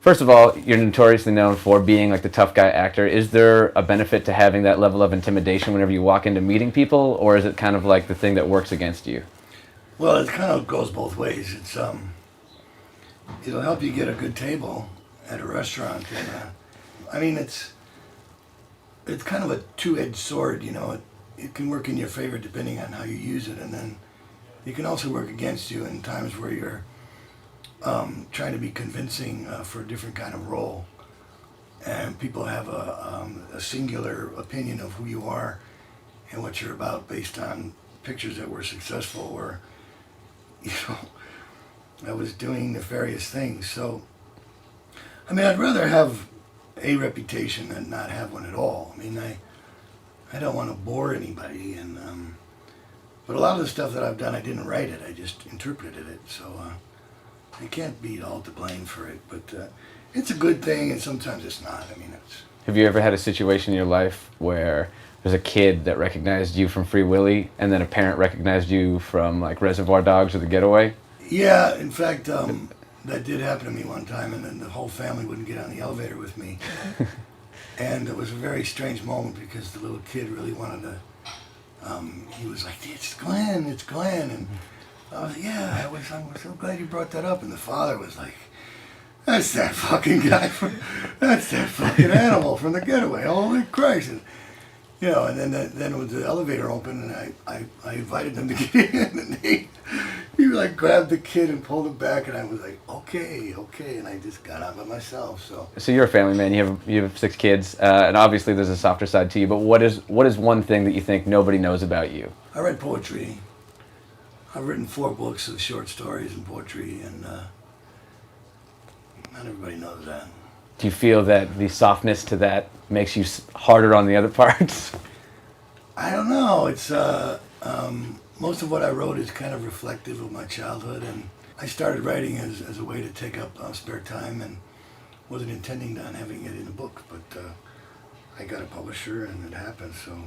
First of all, you're notoriously known for being like the tough guy actor. Is there a benefit to having that level of intimidation whenever you walk into meeting people, or is it kind of like the thing that works against you? Well, it kind of goes both ways. It'll help you get a good table at a restaurant, and I mean it's kind of a two-edged sword. It can work in your favor depending on how you use it, and then it can also work against you in times where you're trying to be convincing for a different kind of role, and people have a singular opinion of who you are and what you're about based on pictures that were successful or you know I was doing nefarious things. So I mean, I'd rather have a reputation than not have one at all. I mean, I don't want to bore anybody, and but a lot of the stuff that I've done, I didn't write it. I just interpreted it. So I can't be all to blame for it. But it's a good thing, and sometimes it's not. I mean, it's. Have you ever had a situation in your life where there's a kid that recognized you from Free Willy, and then a parent recognized you from like Reservoir Dogs or The Getaway? Yeah, in fact, that did happen to me one time, and then the whole family wouldn't get on the elevator with me. And it was a very strange moment because the little kid really wanted to, he was like, it's Glenn, it's Glenn. And I was like, yeah, I'm so glad you brought that up. And the father was like, that's that fucking guy that's that fucking animal from The Getaway, holy Christ. And, and then when the elevator opened, and I invited them to get in, and he like grabbed the kid and pulled him back, and I was like, okay, and I just got on by myself. So you're a family man. You have 6 kids, and obviously there's a softer side to you. But what is one thing that you think nobody knows about you? I read poetry. I've written 4 books of short stories and poetry, and not everybody knows that. Do you feel that the softness to that makes you harder on the other parts? I don't know. It's most of what I wrote is kind of reflective of my childhood, and I started writing as a way to take up spare time, and wasn't intending on having it in a book, but I got a publisher, and it happened. So,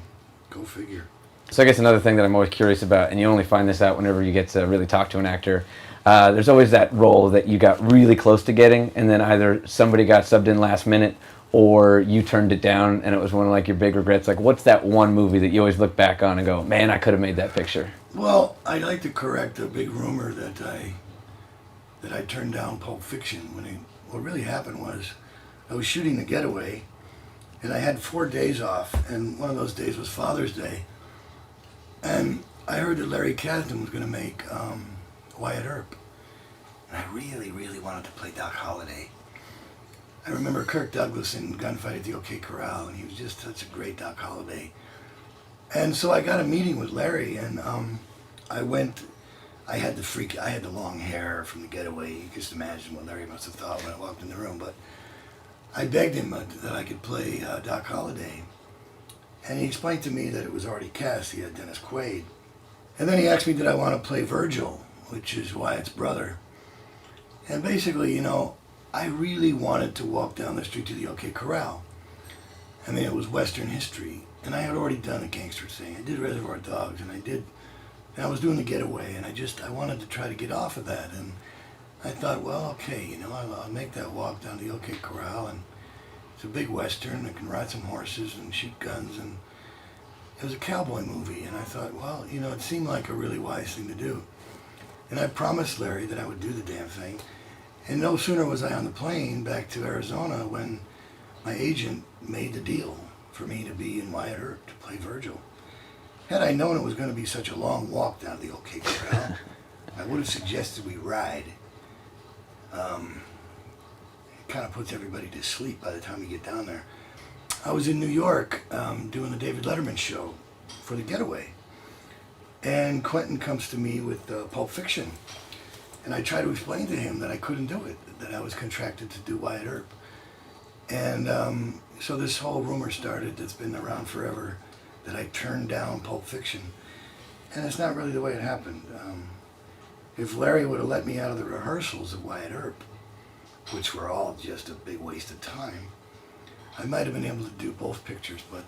go figure. So I guess another thing that I'm always curious about, and you only find this out whenever you get to really talk to an actor, there's always that role that you got really close to getting, and then either somebody got subbed in last minute, or you turned it down, and it was one of like your big regrets. Like, what's that one movie that you always look back on and go, man, I could have made that picture? Well, I'd like to correct a big rumor that I turned down Pulp Fiction. What really happened was I was shooting The Getaway, and I had 4 days off, and one of those days was Father's Day. And I heard that Larry Kasdan was going to make Wyatt Earp. And I really, really wanted to play Doc Holliday. I remember Kirk Douglas in Gunfight at the OK Corral, and he was just such a great Doc Holliday. And so I got a meeting with Larry, and I went. I had the long hair from The Getaway. You can just imagine what Larry must have thought when I walked in the room. But I begged him that I could play Doc Holliday. And he explained to me that it was already cast. He had Dennis Quaid. And then he asked me, did I want to play Virgil, which is Wyatt's brother. And basically, I really wanted to walk down the street to the OK Corral. I mean, it was Western history. And I had already done a gangster thing. I did Reservoir Dogs, and I was doing The Getaway, and I wanted to try to get off of that. And I thought, well, okay, I'll make that walk down the OK Corral, and it's a big Western. I can ride some horses and shoot guns, and it was a cowboy movie. And I thought, well, it seemed like a really wise thing to do. And I promised Larry that I would do the damn thing. And no sooner was I on the plane back to Arizona when my agent made the deal for me to be in Wyatt Earp to play Virgil. Had I known it was going to be such a long walk down the OK Corral, I would have suggested we ride. It kind of puts everybody to sleep by the time we get down there. I was in New York doing the David Letterman show for The Getaway. And Quentin comes to me with Pulp Fiction. And I try to explain to him that I couldn't do it, that I was contracted to do Wyatt Earp. And so this whole rumor started that's been around forever that I turned down Pulp Fiction. And it's not really the way it happened. If Larry would have let me out of the rehearsals of Wyatt Earp, which were all just a big waste of time, I might have been able to do both pictures. But,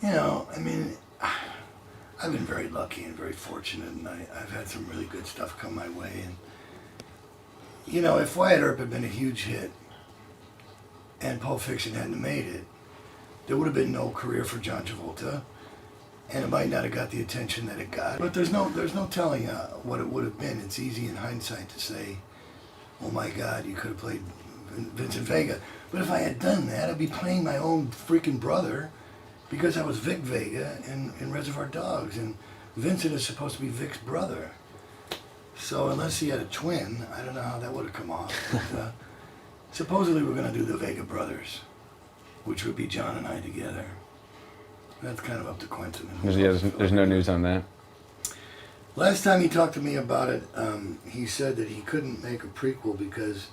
I mean, I've been very lucky and very fortunate, and I've had some really good stuff come my way. And, you know, if Wyatt Earp had been a huge hit and Pulp Fiction hadn't made it, there would have been no career for John Travolta, and it might not have got the attention that it got. But there's no telling what it would have been. It's easy in hindsight to say, oh my God, you could have played Vincent Vega. But if I had done that, I'd be playing my own freaking brother, because I was Vic Vega in Reservoir Dogs, and Vincent is supposed to be Vic's brother. So unless he had a twin, I don't know how that would have come off. But, supposedly we're going to do the Vega brothers, which would be John and I together. That's kind of up to Quentin. There's no news on that. Last time he talked to me about it, he said that he couldn't make a prequel because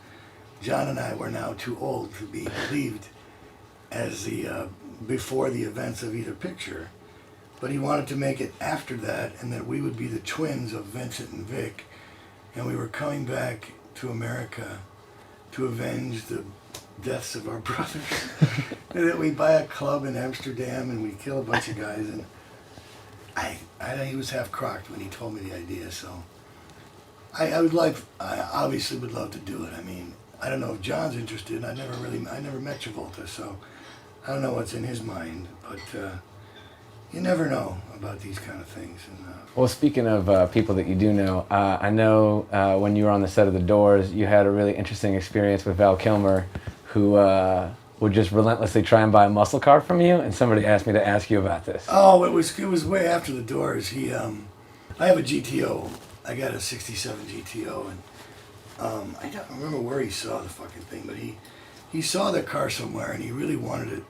John and I were now too old to be believed as the before the events of either picture. But he wanted to make it after that, and that we would be the twins of Vincent and Vic, and we were coming back to America to avenge the deaths of our brothers. And that we buy a club in Amsterdam and we kill a bunch of guys. And he was half crocked when he told me the idea. So I obviously would love to do it. I mean, I don't know if John's interested. I never met Travolta, so I don't know what's in his mind. But you never know about these kind of things. And, well, speaking of people that you do know, I know when you were on the set of The Doors, you had a really interesting experience with Val Kilmer, who would just relentlessly try and buy a muscle car from you, and somebody asked me to ask you about this. Oh, it was way after The Doors. I have a GTO. I got a '67 GTO, and I don't remember where he saw the fucking thing, but he saw the car somewhere, and he really wanted it.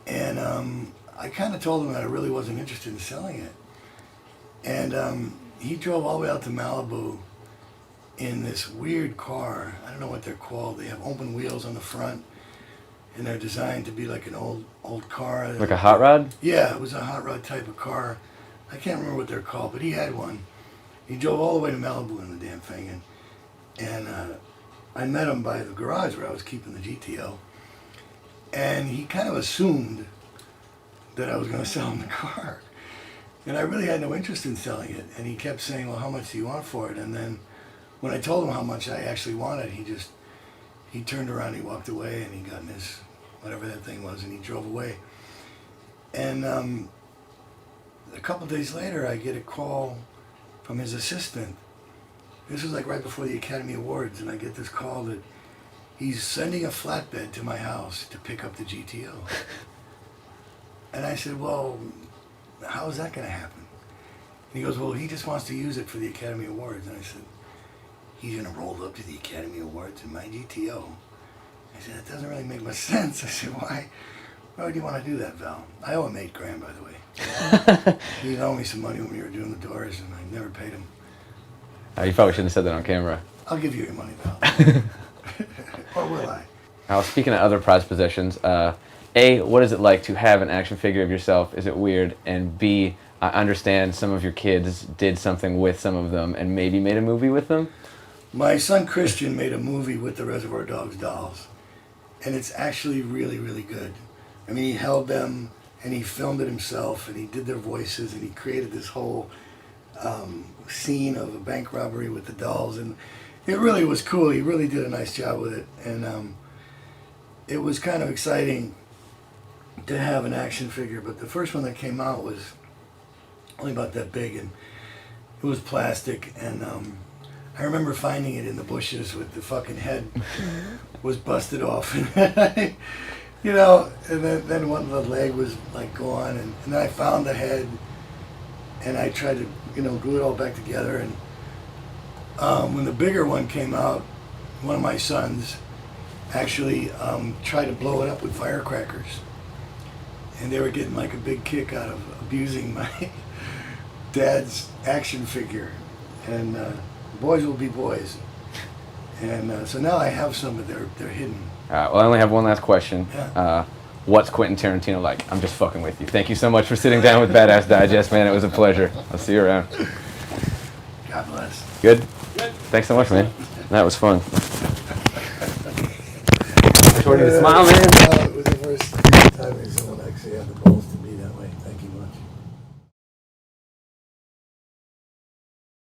And I kind of told him that I really wasn't interested in selling it. And he drove all the way out to Malibu in this weird car. I don't know what they're called. They have open wheels on the front, and they're designed to be like an old car. Like a hot rod? Yeah, it was a hot rod type of car. I can't remember what they're called, but he had one. He drove all the way to Malibu in the damn thing, and I met him by the garage where I was keeping the GTO, and he kind of assumed that I was going to sell him the car. And I really had no interest in selling it. And he kept saying, well, how much do you want for it? And then when I told him how much I actually wanted, he turned around, he walked away, and he got in his, whatever that thing was, and he drove away. And a couple days later, I get a call from his assistant. This was like right before the Academy Awards, and I get this call that he's sending a flatbed to my house to pick up the GTO. And I said, well, how is that going to happen? And he goes, well, he just wants to use it for the Academy Awards. And I said, he's going to roll up to the Academy Awards in my GTO. I said, that doesn't really make much sense. I said, why would you want to do that, Val? I owe him $8 grand, by the way. He owed me some money when we were doing The Doors, and I never paid him. You probably shouldn't have said that on camera. I'll give you your money, Val. Or will I? Now, speaking of other prized possessions, A, what is it like to have an action figure of yourself? Is it weird? And B, I understand some of your kids did something with some of them and maybe made a movie with them. My son Christian made a movie with the Reservoir Dogs dolls, and it's actually really, really good. I mean, he held them, and he filmed it himself, and he did their voices, and he created this whole scene of a bank robbery with the dolls, and it really was cool. He really did a nice job with it, and it was kind of exciting to have an action figure. But the first one that came out was only about that big, and it was plastic, and I remember finding it in the bushes with the fucking head was busted off. You know, and then one of the leg was like gone, and then I found the head, and I tried to, glue it all back together. And when the bigger one came out, one of my sons actually tried to blow it up with firecrackers, and they were getting like a big kick out of abusing my dad's action figure. And boys will be boys. And so now I have some, but they're hidden. All right, well, I only have one last question. Yeah. What's Quentin Tarantino like? I'm just fucking with you. Thank you so much for sitting down with Badass Digest, man. It was a pleasure. I'll see you around. God bless. Good? Good. Thanks so much, man. That was fun. Shorty, smile, man. It was the first time someone actually had the balls to be that way. Thank you much.